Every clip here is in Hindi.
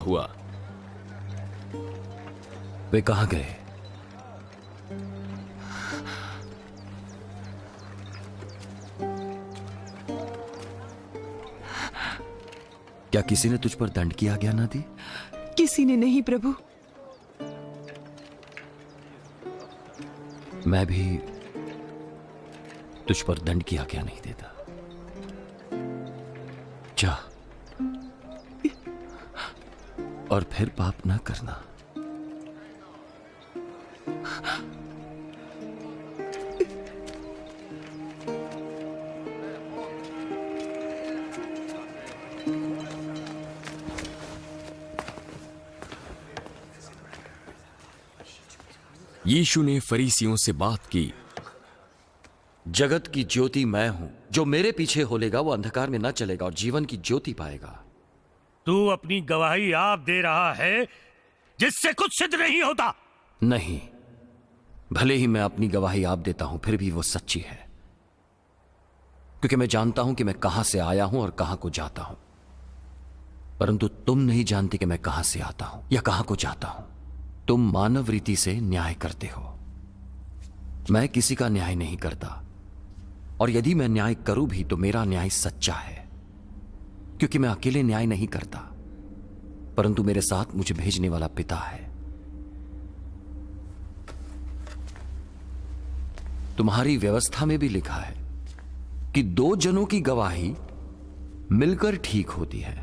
हुआ। वे कहां गए? क्या किसी ने तुझ पर दंड किया गया नदी? किसी ने नहीं प्रभु। मैं भी तुझ पर दंड की आज्ञा नहीं देता। जा और फिर पाप ना करना। यीशु ने फरीसियों से बात की। जगत की ज्योति मैं हूं, जो मेरे पीछे होलेगा वो अंधकार में न चलेगा और जीवन की ज्योति पाएगा। तू अपनी गवाही आप दे रहा है जिससे कुछ सिद्ध नहीं होता। नहीं, भले ही मैं अपनी गवाही आप देता हूं, फिर भी वो सच्ची है, क्योंकि मैं जानता हूं कि मैं कहां से आया हूं और कहां को जाता हूं। परंतु तुम नहीं जानते कि मैं कहां से आता हूं या कहां को जाता हूं। तुम मानव रीति से न्याय करते हो, मैं किसी का न्याय नहीं करता, और यदि मैं न्याय करूं भी तो मेरा न्याय सच्चा है, क्योंकि मैं अकेले न्याय नहीं करता, परंतु मेरे साथ मुझे भेजने वाला पिता है। तुम्हारी व्यवस्था में भी लिखा है कि दो जनों की गवाही मिलकर ठीक होती है।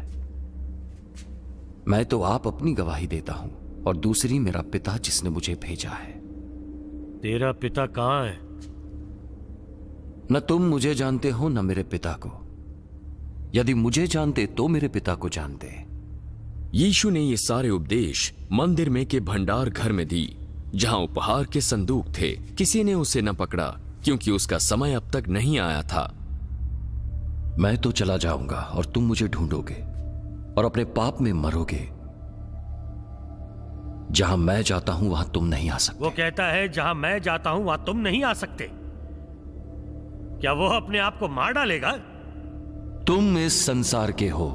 मैं तो आप अपनी गवाही देता हूं और दूसरी मेरा पिता जिसने मुझे भेजा है। तेरा पिता कहां है? न तुम मुझे जानते हो न मेरे पिता को। यदि मुझे जानते तो मेरे पिता को जानते। यीशु ने ये सारे उपदेश मंदिर में के भंडार घर में दी, जहां उपहार के संदूक थे। किसी ने उसे न पकड़ा, क्योंकि उसका समय अब तक नहीं आया था। मैं तो चला जाऊंगा और तुम मुझे ढूंढोगे और अपने पाप में मरोगे। जहां मैं जाता हूं वहां तुम नहीं आ सकते। वो कहता है जहां मैं जाता हूं वहां तुम नहीं आ सकते। क्या वो अपने आप को मार डालेगा? तुम इस संसार के हो,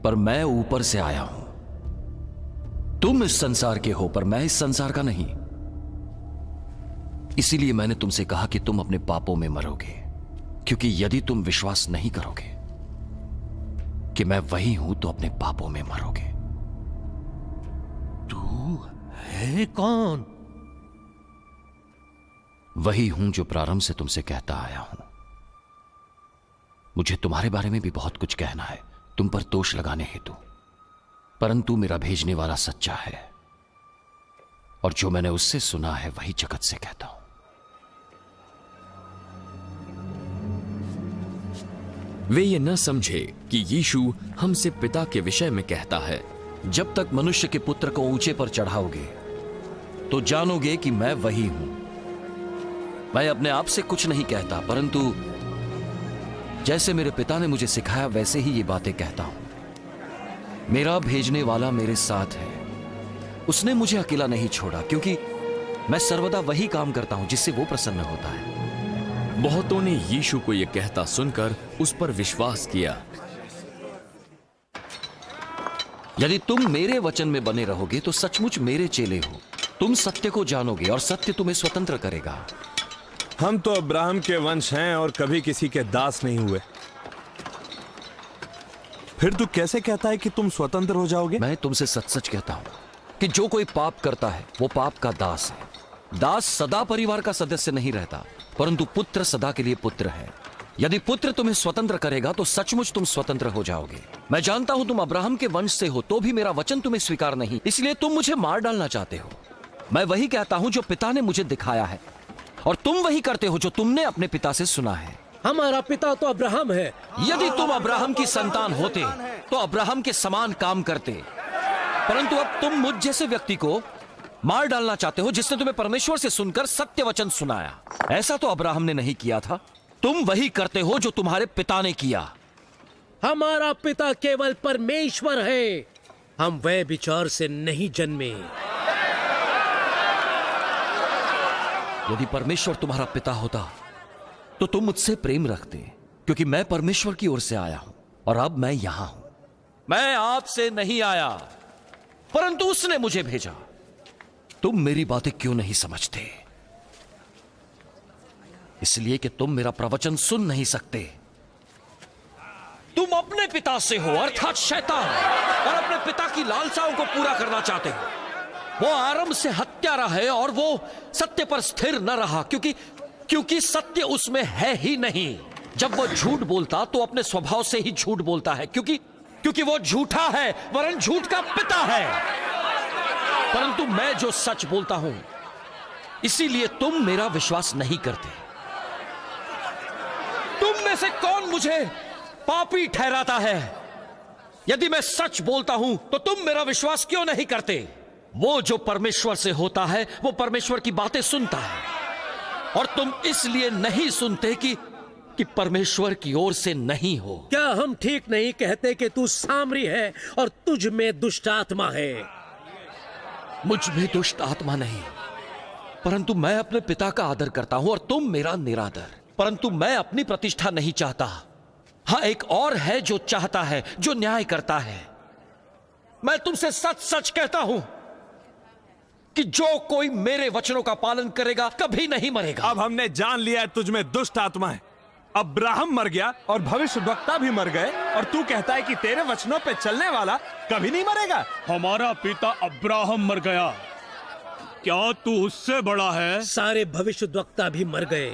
पर मैं ऊपर से आया हूं। तुम इस संसार के हो, पर मैं इस संसार का नहीं। इसीलिए मैंने तुमसे कहा कि तुम अपने पापों में मरोगे, क्योंकि यदि तुम विश्वास नहीं करोगे कि मैं वही हूं तो अपने पापों में मरोगे। तू है कौन? वही हूं जो प्रारंभ से तुमसे कहता आया हूं। मुझे तुम्हारे बारे में भी बहुत कुछ कहना है, तुम पर दोष लगाने हेतु, परंतु मेरा भेजने वाला सच्चा है, और जो मैंने उससे सुना है वही जगत से कहता हूं। वे ये न समझे कि यीशु हमसे पिता के विषय में कहता है। जब तक मनुष्य के पुत्र को ऊंचे पर चढ़ाओगे तो जानोगे कि मैं वही हूं। मैं अपने आप से कुछ नहीं कहता, परंतु जैसे मेरे पिता ने मुझे सिखाया वैसे ही ये बातें कहता हूं। मेरा भेजने वाला मेरे साथ है, उसने मुझे अकेला नहीं छोड़ा, क्योंकि मैं सर्वदा वही काम करता हूं जिससे वो प्रसन्न होता है। बहुतों ने यीशु को यह कहता सुनकर उस पर विश्वास किया। यदि तुम मेरे वचन में बने रहोगे तो सचमुच मेरे चेले हो। तुम सत्य को जानोगे और सत्य तुम्हें स्वतंत्र करेगा। हम तो अब्राहम के वंश हैं और कभी किसी के दास नहीं हुए। फिर तू कैसे कहता है कि तुम स्वतंत्र हो जाओगे? मैं तुमसे सच सच कहता हूं कि जो कोई पाप करता है वो पाप का दास है। दास सदा परिवार का सदस्य नहीं रहता, परंतु पुत्र सदा के लिए पुत्र है। यदि पुत्र तुम्हें स्वतंत्र करेगा तो सचमुच तुम स्वतंत्र हो जाओगे। मैं जानता हूं तुम अब्राहम के वंश से हो, तो भी मेरा वचन तुम्हें स्वीकार नहीं, इसलिए तुम मुझे मार डालना चाहते हो। मैं वही कहता हूं जो पिता ने मुझे दिखाया है, और तुम वही करते हो जो तुमने अपने पिता से सुना है। हमारा पिता तो अब्राहम है। यदि तुम अब्राहम की संतान होते तो अब्राहम के समान काम करते, परंतु अब तुम मुझ जैसे व्यक्ति को मार डालना चाहते हो जिसने तुम्हें परमेश्वर से सुनकर सत्य वचन सुनाया। ऐसा तो अब्राहम ने नहीं किया था। तुम वही करते हो जो तुम्हारे पिता ने किया। हमारा पिता केवल परमेश्वर है, हम वह विचार से नहीं जन्मे। यदि परमेश्वर तुम्हारा पिता होता तो तुम मुझसे प्रेम रखते, क्योंकि मैं परमेश्वर की ओर से आया हूं और अब मैं यहां हूं। मैं आपसे नहीं आया, परंतु उसने मुझे भेजा। तुम मेरी बातें क्यों नहीं समझते? इसलिए कि तुम मेरा प्रवचन सुन नहीं सकते। तुम अपने पिता से हो, अर्थात शैतान, और अपने पिता की लालसाओं को पूरा करना चाहते हो। वो आरंभ से हत्यारा है और वो सत्य पर स्थिर न रहा, क्योंकि सत्य उसमें है ही नहीं। जब वो झूठ बोलता तो अपने स्वभाव से ही झूठ बोलता है, क्योंकि वो झूठा है, वरन झूठ का पिता है। परंतु मैं जो सच बोलता हूं, इसीलिए तुम मेरा विश्वास नहीं करते। तुम में से कौन मुझे पापी ठहराता है? यदि मैं सच बोलता हूं तो तुम मेरा विश्वास क्यों नहीं करते? वो जो परमेश्वर से होता है वो परमेश्वर की बातें सुनता है, और तुम इसलिए नहीं सुनते कि परमेश्वर की ओर से नहीं हो। क्या हम ठीक नहीं कहते कि तू सामरी है और तुझ में दुष्ट आत्मा है? मुझ में दुष्ट आत्मा नहीं, परंतु मैं अपने पिता का आदर करता हूं और तुम मेरा निरादर। परंतु मैं अपनी प्रतिष्ठा नहीं चाहता। हां, एक और है जो चाहता है, जो न्याय करता है। मैं तुमसे सच सच कहता हूं कि जो कोई मेरे वचनों का पालन करेगा कभी नहीं मरेगा। अब हमने जान लिया है तुझ में दुष्ट आत्मा है। अब्राहम मर गया और भविष्यद्वक्ता भी मर गए, और तू कहता है कि तेरे वचनों पे चलने वाला कभी नहीं मरेगा। हमारा पिता अब्राहम मर गया, क्या तू उससे बड़ा है? सारे भविष्यद्वक्ता भी मर गए।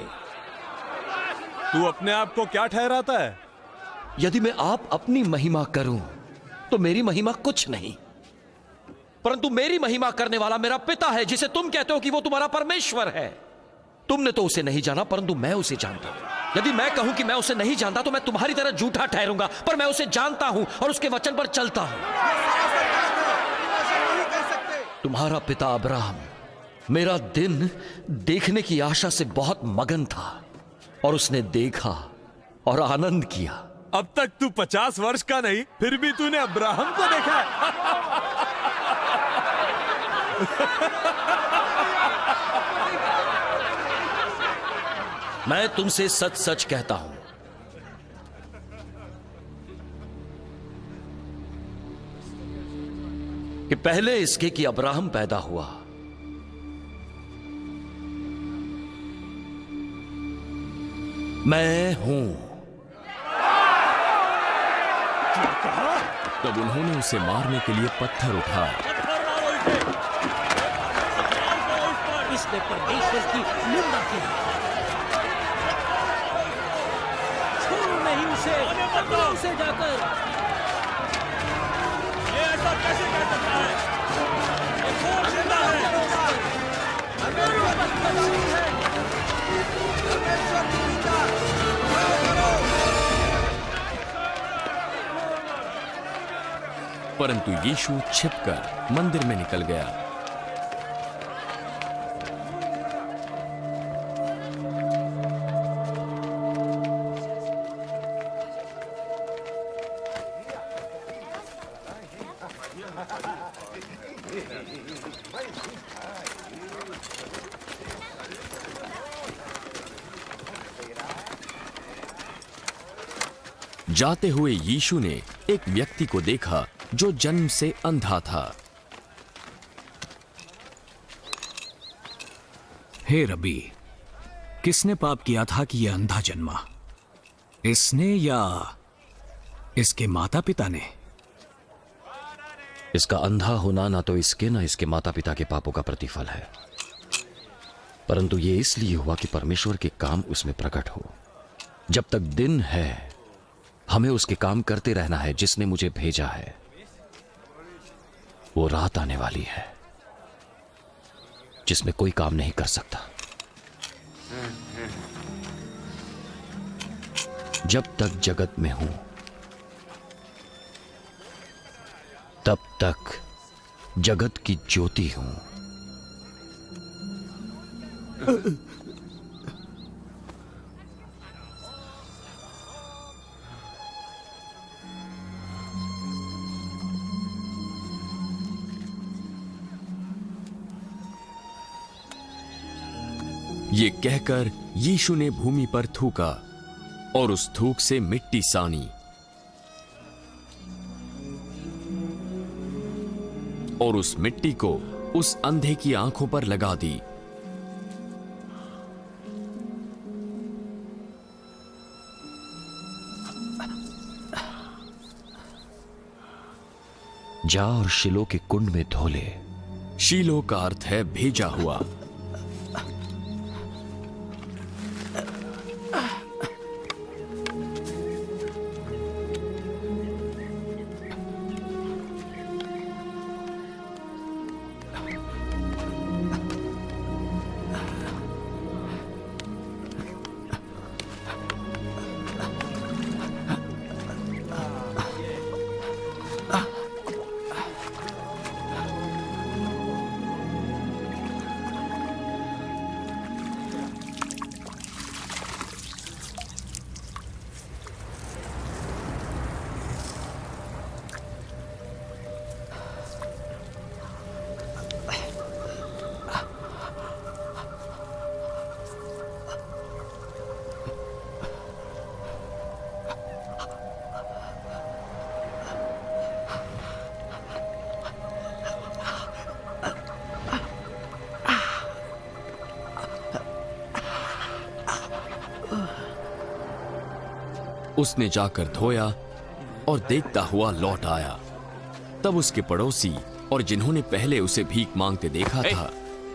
तू अपने आप को क्या ठहराता है? यदि मैं आप अपनी महिमा करूं तो मेरी महिमा कुछ नहीं, परंतु मेरी महिमा करने वाला मेरा पिता है, जिसे तुम कहते हो कि वो तुम्हारा परमेश्वर है। तुमने तो उसे नहीं जाना, परंतु मैं उसे जानता हूं। यदि मैं कहूं कि मैं उसे नहीं जानता तो मैं तुम्हारी तरह झूठा ठहरूंगा, पर मैं उसे जानता हूं और उसके वचन पर चलता हूं। तुम्हारा पिता अब्राहम मेरा दिन देखने की आशा से बहुत मगन था, और उसने देखा और आनंद किया। अब तक तू 50 वर्ष का नहीं, फिर भी तूने अब्राहम को देखा है। मैं तुमसे सच सच कहता हूं कि पहले इसके कि अब्राहम पैदा हुआ, मैं हूं। तब उन्होंने उसे मारने के लिए पत्थर उठाए। इसने परमेश्वर की निंदा की। छोड़ो नहीं उसे, पकड़ो उसे जाकर। ये ऐसा कैसे कह सकता है? ये कौन जिंदा है? परंतु यीशु छिपकर मंदिर में निकल गया। जाते हुए यीशु ने एक व्यक्ति को देखा जो जन्म से अंधा था। हे रबी, किसने पाप किया था कि यह अंधा जन्मा, इसने या इसके माता पिता ने? इसका अंधा होना ना तो इसके ना इसके माता पिता के पापों का प्रतिफल है, परंतु ये इसलिए हुआ कि परमेश्वर के काम उसमें प्रकट हो। जब तक दिन है हमें उसके काम करते रहना है जिसने मुझे भेजा है। वो रात आने वाली है जिसमें कोई काम नहीं कर सकता। जब तक जगत में हूं तब तक जगत की ज्योति हूं। ये कहकर यीशु ने भूमि पर थूका और उस थूक से मिट्टी सानी। और उस मिट्टी को उस अंधे की आंखों पर लगा दी। जा और शिलो के कुंड में धो ले। शीलो का अर्थ है भेजा हुआ। उसने जाकर धोया और देखता हुआ लौट आया। तब उसके पड़ोसी और जिन्होंने पहले उसे भीख मांगते देखा था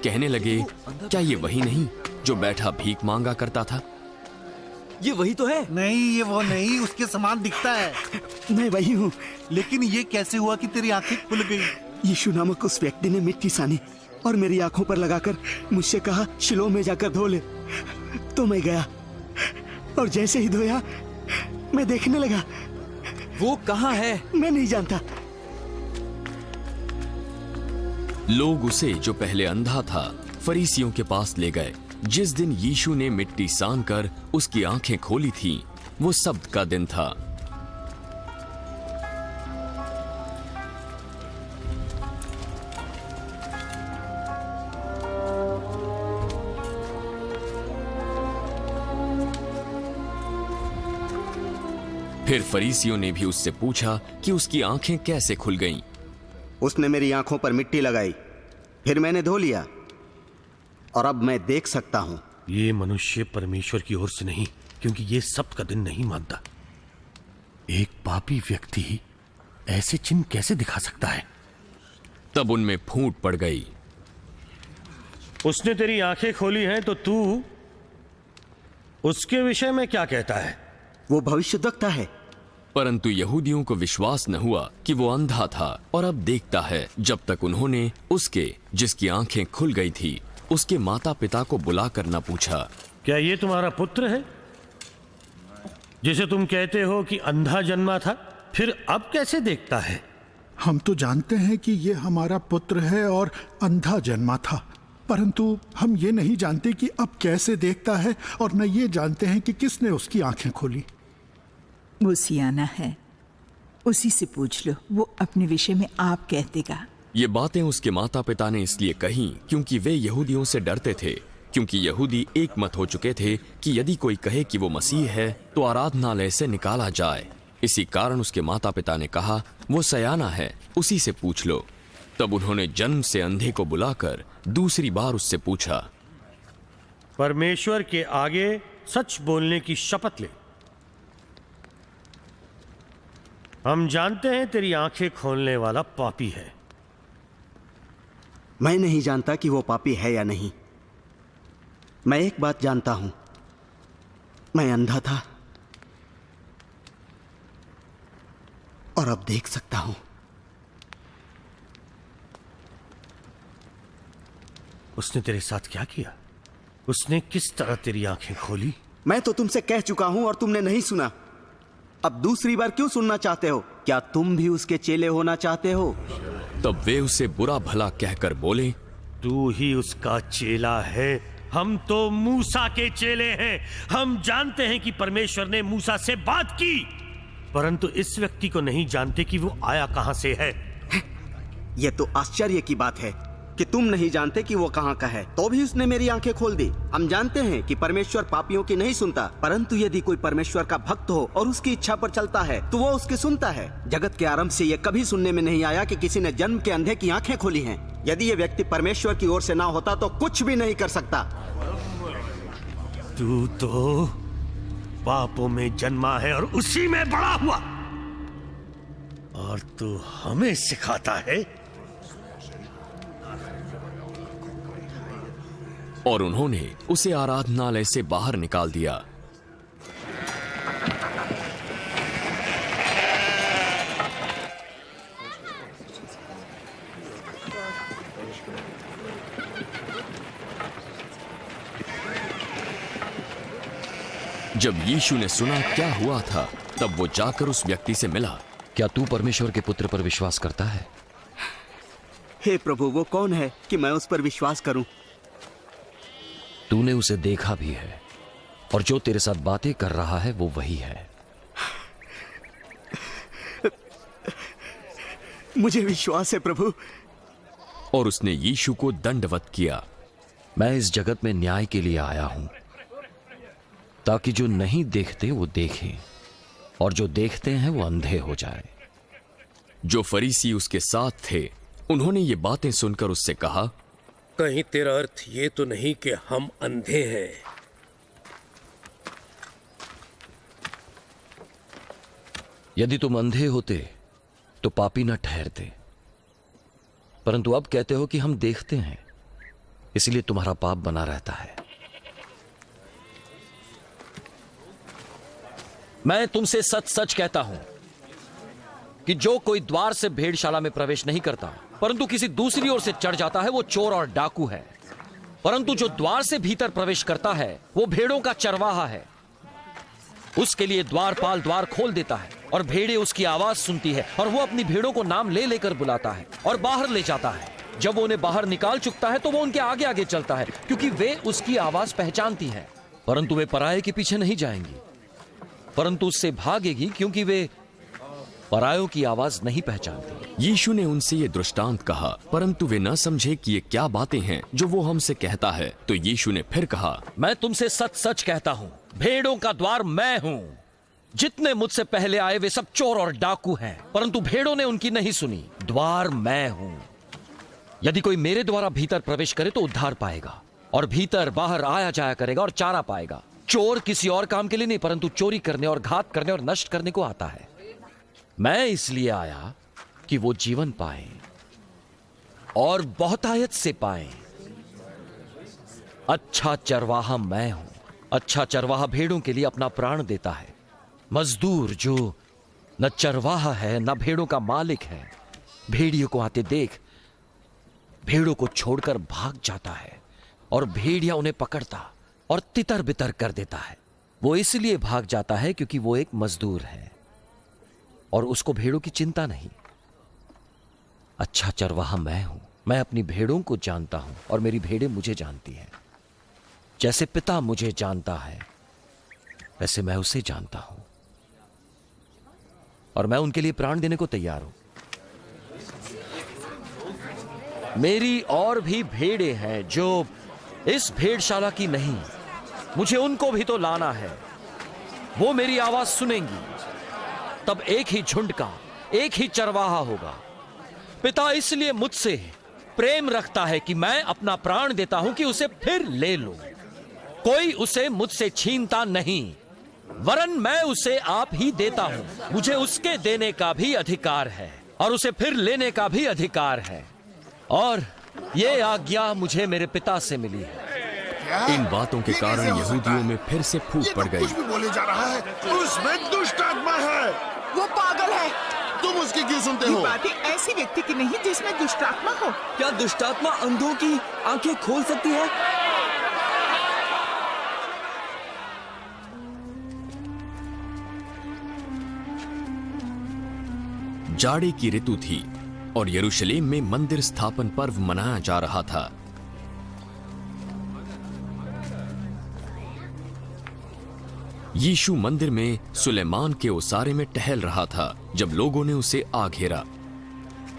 कहने लगे, क्या ये वही नहीं जो बैठा भीख मांगा करता था? ये वही तो है। नहीं, ये वो नहीं, उसके समान दिखता है। मैं वही हूँ। लेकिन ये कैसे हुआ कि तेरी आंखें खुल गई? यीशु नामक उस व्यक्ति ने मिट्टी सानी और मेरी आंखों पर लगाकर मुझसे कहा, शिलो में जाकर धो ले। तो मैं गया और जैसे ही धोया मैं देखने लगा। वो कहाँ है? मैं नहीं जानता। लोग उसे, जो पहले अंधा था, फरीसियों के पास ले गए। जिस दिन यीशु ने मिट्टी सान कर उसकी आंखें खोली थीं, वो सब्त का दिन था। फिर फरीसियों ने भी उससे पूछा कि उसकी आंखें कैसे खुल गईं। उसने मेरी आंखों पर मिट्टी लगाई, फिर मैंने धो लिया और अब मैं देख सकता हूं। ये मनुष्य परमेश्वर की ओर से नहीं, क्योंकि ये सब्त का दिन नहीं मानता। एक पापी व्यक्ति ऐसे चिन्ह कैसे दिखा सकता है? तब उनमें फूट पड़ गई। उसने तेरी आंखें खोली हैं तो तू उसके विषय में क्या कहता है? वो भविष्यद्वक्ता है। परंतु यहूदियों को विश्वास न हुआ कि वो अंधा था और अब देखता है, जब तक उन्होंने उसके, जिसकी आंखें खुल गई थी, उसके माता पिता को बुलाकर न पूछा, क्या ये तुम्हारा पुत्र है जिसे तुम कहते हो कि अंधा जन्मा था? फिर अब कैसे देखता है? हम तो जानते हैं कि ये हमारा पुत्र है और अंधा जन्मा था, परंतु हम ये नहीं जानते कि अब कैसे देखता है, और न ये जानते हैं कि किसने उसकी आंखें खोली। वो सियाना है, उसी से पूछ लो, वो अपने विषय में आप कह देगा। ये बातें उसके माता पिता ने इसलिए कही क्योंकि वे यहूदियों से डरते थे, क्योंकि यहूदी एक मत हो चुके थे कि यदि कोई कहे कि वो मसीह है तो आराधनालय से निकाला जाए। इसी कारण उसके माता पिता ने कहा, वो सयाना है, उसी से पूछ लो। तब उन्होंने जन्म से अंधे को बुलाकर दूसरी बार उससे पूछा, परमेश्वर के आगे सच बोलने की शपथ ले। हम जानते हैं तेरी आंखें खोलने वाला पापी है। मैं नहीं जानता कि वो पापी है या नहीं। मैं एक बात जानता हूं, मैं अंधा था और अब देख सकता हूं। उसने तेरे साथ क्या किया? उसने किस तरह तेरी आंखें खोली? मैं तो तुमसे कह चुका हूं और तुमने नहीं सुना। अब दूसरी बार क्यों सुनना चाहते हो? क्या तुम भी उसके चेले होना चाहते हो? तब वे उसे बुरा भला कहकर बोले, तू ही उसका चेला है। हम तो मूसा के चेले हैं। हम जानते हैं कि परमेश्वर ने मूसा से बात की, परंतु इस व्यक्ति को नहीं जानते कि वो आया कहां से है। यह तो आश्चर्य की बात है कि तुम नहीं जानते कि वो कहाँ का है, तो भी उसने मेरी आंखें खोल दी। हम जानते हैं कि परमेश्वर पापियों की नहीं सुनता, परंतु यदि कोई परमेश्वर का भक्त हो और उसकी इच्छा पर चलता है तो वो उसकी सुनता है। जगत के आरंभ से ये कभी सुनने में नहीं आया कि किसी ने जन्म के अंधे की आंखें खोली हैं। यदि ये व्यक्ति परमेश्वर की ओर से ना होता तो कुछ भी नहीं कर सकता। तू तो पापों में जन्मा है और उसी में बड़ा हुआ, और तू हमें सिखाता है। और उन्होंने उसे आराधनालय से बाहर निकाल दिया। जब यीशु ने सुना क्या हुआ था, तब वो जाकर उस व्यक्ति से मिला। क्या तू परमेश्वर के पुत्र पर विश्वास करता है? हे प्रभु, वो कौन है कि मैं उस पर विश्वास करूं? तूने उसे देखा भी है, और जो तेरे साथ बातें कर रहा है वो वही है। मुझे विश्वास है प्रभु। और उसने यीशु को दंडवत किया। मैं इस जगत में न्याय के लिए आया हूं, ताकि जो नहीं देखते वो देखें, और जो देखते हैं वो अंधे हो जाएं। जो फरीसी उसके साथ थे, उन्होंने ये बातें सुनकर उससे कहा, कहीं तेरा अर्थ ये तो नहीं कि हम अंधे हैं? यदि तुम अंधे होते तो पापी न ठहरते, परंतु अब कहते हो कि हम देखते हैं, इसलिए तुम्हारा पाप बना रहता है। मैं तुमसे सच सच कहता हूं कि जो कोई द्वार से भेड़शाला में प्रवेश नहीं करता, परंतु किसी दूसरी ओर से चढ़ जाता है, वो चोर और डाकू है। परंतु जो द्वार से भीतर प्रवेश करता है वो भेड़ों का चरवाहा है। उसके लिए द्वारपाल द्वार खोल देता है, और भेड़ें उसकी आवाज सुनती है, और वो अपनी भेड़ों को नाम ले लेकर बुलाता है और बाहर ले जाता है। जब वो उन्हें बाहर निकाल चुकता है तो वो उनके आगे आगे चलता है, क्योंकि वे उसकी आवाज पहचानती हैं। परंतु वे पराये के पीछे नहीं जाएंगी, परंतु उससे भागेगी, क्योंकि वे परायों की आवाज नहीं पहचानती। यीशु ने उनसे ये दृष्टांत कहा, परंतु वे न समझे कि ये क्या बातें हैं जो वो हमसे कहता है। तो यीशु ने फिर कहा, मैं तुमसे सच सच कहता हूं, भेड़ों का द्वार मैं हूं। जितने मुझसे पहले आए वे सब चोर और डाकू हैं, परंतु भेड़ों ने उनकी नहीं सुनी। द्वार मैं हूं। यदि कोई मेरे द्वारा भीतर प्रवेश करे तो उद्धार पाएगा, और भीतर बाहर आया जाया करेगा और चारा पाएगा। चोर किसी और काम के लिए नहीं, परंतु चोरी करने और घात करने और नष्ट करने को आता है। मैं इसलिए आया कि वो जीवन पाए और बहुतायत से पाए। अच्छा चरवाहा मैं हूं। अच्छा चरवाहा भेड़ों के लिए अपना प्राण देता है। मजदूर जो न चरवाहा है न भेड़ों का मालिक है, भेड़ियों को आते देख भेड़ों को छोड़कर भाग जाता है, और भेड़िया उन्हें पकड़ता और तितर बितर कर देता है। वो इसलिए भाग जाता है क्योंकि वो एक मजदूर है और उसको भेड़ों की चिंता नहीं। अच्छा चरवाहा मैं हूं। मैं अपनी भेड़ों को जानता हूं और मेरी भेड़ें मुझे जानती हैं। जैसे पिता मुझे जानता है वैसे मैं उसे जानता हूं, और मैं उनके लिए प्राण देने को तैयार हूं। मेरी और भी भेड़ें हैं जो इस भेड़शाला की नहीं, मुझे उनको भी तो लाना है। वो मेरी आवाज सुनेंगी, तब एक ही झुंड का एक ही चरवाहा होगा। पिता इसलिए मुझसे प्रेम रखता है कि मैं अपना प्राण देता हूं कि उसे फिर ले लूं। कोई उसे मुझसे छीनता नहीं, वरन मैं उसे आप ही देता हूं। मुझे उसके देने का भी अधिकार है और उसे फिर लेने का भी अधिकार है, और ये आज्ञा मुझे मेरे पिता से मिली है। इन बातों के कारण यहूदियों में फिर से फूट पड़ गई। कुछ भी बोले जा रहा है, उसमें दुष्ट आत्मा है। वो पागल है। तुम उसकी क्यों सुनते ये हो? बातें ऐसी व्यक्ति की नहीं जिसमें दुष्ट आत्मा हो। क्या दुष्ट आत्मा अंधों की आंखें खोल सकती है? जाड़े की ऋतु थी और यरूशलेम में मंदिर स्थापन पर्व मनाया जा रहा था। यीशु मंदिर में सुलेमान के ओसारे में टहल रहा था जब लोगों ने उसे आ घेरा।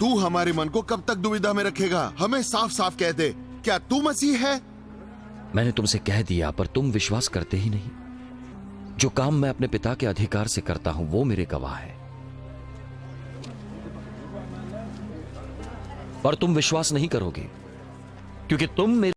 तू हमारे मन को कब तक दुविधा में रखेगा? हमें साफ साफ कह दे, क्या तू मसीह है? मैंने तुमसे कह दिया, पर तुम विश्वास करते ही नहीं। जो काम मैं अपने पिता के अधिकार से करता हूं वो मेरे गवाह है, पर तुम विश्वास नहीं करोगे क्योंकि तुम मेरे